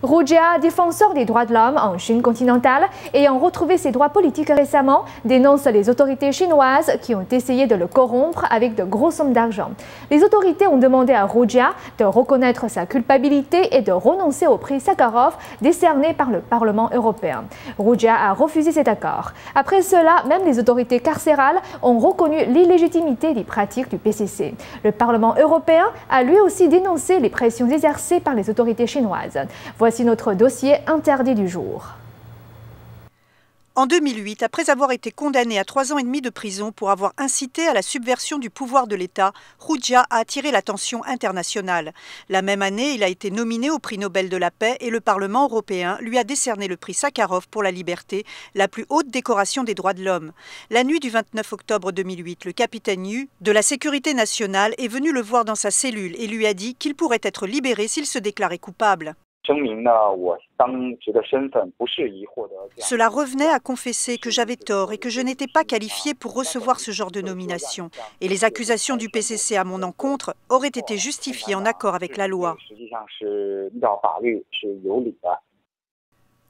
Hu Jia, défenseur des droits de l'homme en Chine continentale, ayant retrouvé ses droits politiques récemment, dénonce les autorités chinoises qui ont essayé de le corrompre avec de grosses sommes d'argent. Les autorités ont demandé à Hu Jia de reconnaître sa culpabilité et de renoncer au prix Sakharov décerné par le Parlement européen. Hu Jia a refusé cet accord. Après cela, même les autorités carcérales ont reconnu l'illégitimité des pratiques du PCC. Le Parlement européen a lui aussi dénoncé les pressions exercées par les autorités chinoises. Voici notre dossier interdit du jour. En 2008, après avoir été condamné à 3 ans et demi de prison pour avoir incité à la subversion du pouvoir de l'État, Hu Jia a attiré l'attention internationale. La même année, il a été nominé au prix Nobel de la paix et le Parlement européen lui a décerné le prix Sakharov pour la liberté, la plus haute décoration des droits de l'homme. La nuit du 29 octobre 2008, le capitaine Yu de la Sécurité nationale est venu le voir dans sa cellule et lui a dit qu'il pourrait être libéré s'il se déclarait coupable. Cela revenait à confesser que j'avais tort et que je n'étais pas qualifié pour recevoir ce genre de nomination. Et les accusations du PCC à mon encontre auraient été justifiées en accord avec la loi.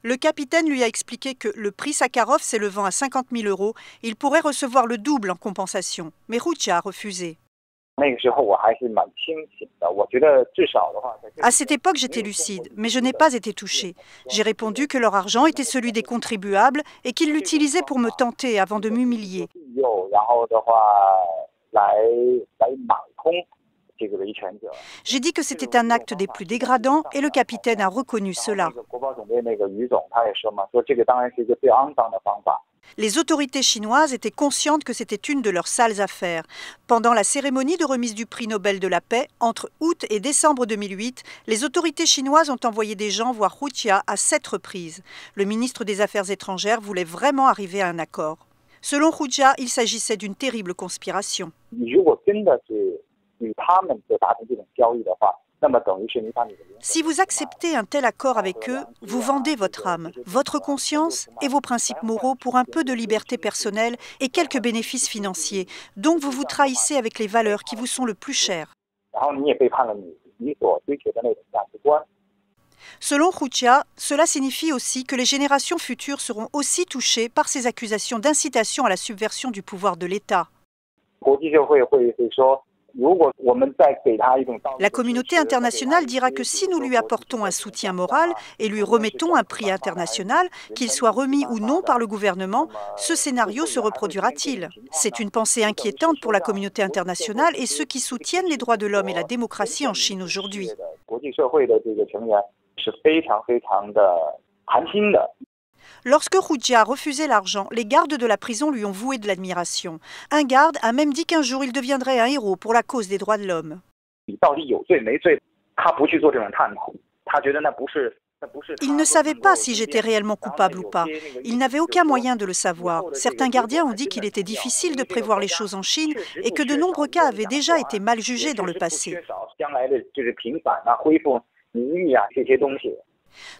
Le capitaine lui a expliqué que le prix Sakharov s'élevant à 50 000 €, il pourrait recevoir le double en compensation. Mais Hu Jia a refusé. À cette époque, j'étais lucide, mais je n'ai pas été touchée. J'ai répondu que leur argent était celui des contribuables et qu'ils l'utilisaient pour me tenter avant de m'humilier. J'ai dit que c'était un acte des plus dégradants et le capitaine a reconnu cela. Les autorités chinoises étaient conscientes que c'était une de leurs sales affaires. Pendant la cérémonie de remise du prix Nobel de la paix, entre août et décembre 2008, les autorités chinoises ont envoyé des gens voir Hu Jia à 7 reprises. Le ministre des Affaires étrangères voulait vraiment arriver à un accord. Selon Hu Jia, il s'agissait d'une terrible conspiration. Si vous acceptez un tel accord avec eux, vous vendez votre âme, votre conscience et vos principes moraux pour un peu de liberté personnelle et quelques bénéfices financiers. Donc vous vous trahissez avec les valeurs qui vous sont le plus chères. Selon Hu Jia, cela signifie aussi que les générations futures seront aussi touchées par ces accusations d'incitation à la subversion du pouvoir de l'État. La communauté internationale dira que si nous lui apportons un soutien moral et lui remettons un prix international, qu'il soit remis ou non par le gouvernement, ce scénario se reproduira-t-il? C'est une pensée inquiétante pour la communauté internationale et ceux qui soutiennent les droits de l'homme et la démocratie en Chine aujourd'hui. Lorsque Hu Jia a refusé l'argent, les gardes de la prison lui ont voué de l'admiration. Un garde a même dit qu'un jour il deviendrait un héros pour la cause des droits de l'homme. Il ne savait pas si j'étais réellement coupable ou pas. Il n'avait aucun moyen de le savoir. Certains gardiens ont dit qu'il était difficile de prévoir les choses en Chine et que de nombreux cas avaient déjà été mal jugés dans le passé.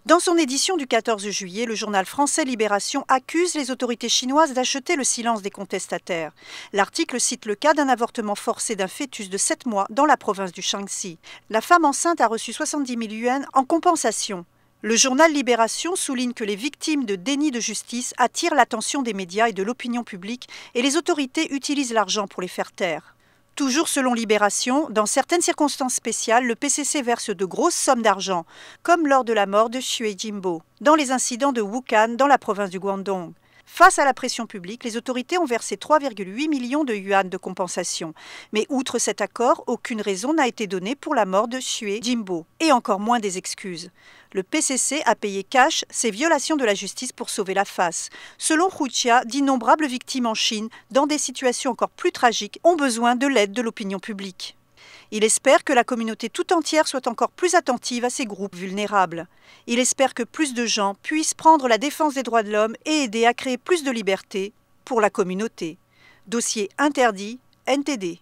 Dans son édition du 14 juillet, le journal français Libération accuse les autorités chinoises d'acheter le silence des contestataires. L'article cite le cas d'un avortement forcé d'un fœtus de 7 mois dans la province du Shaanxi. La femme enceinte a reçu 70 000 yuans en compensation. Le journal Libération souligne que les victimes de déni de justice attirent l'attention des médias et de l'opinion publique et les autorités utilisent l'argent pour les faire taire. Toujours selon Libération, dans certaines circonstances spéciales, le PCC verse de grosses sommes d'argent, comme lors de la mort de Xue Jinbo, dans les incidents de Wuhan, dans la province du Guangdong. Face à la pression publique, les autorités ont versé 3,8 millions de yuan de compensation. Mais outre cet accord, aucune raison n'a été donnée pour la mort de Xue Jinbo, et encore moins des excuses. Le PCC a payé cash ces violations de la justice pour sauver la face. Selon Hu Jia, d'innombrables victimes en Chine, dans des situations encore plus tragiques, ont besoin de l'aide de l'opinion publique. Il espère que la communauté tout entière soit encore plus attentive à ces groupes vulnérables. Il espère que plus de gens puissent prendre la défense des droits de l'homme et aider à créer plus de liberté pour la communauté. Dossier interdit, NTD.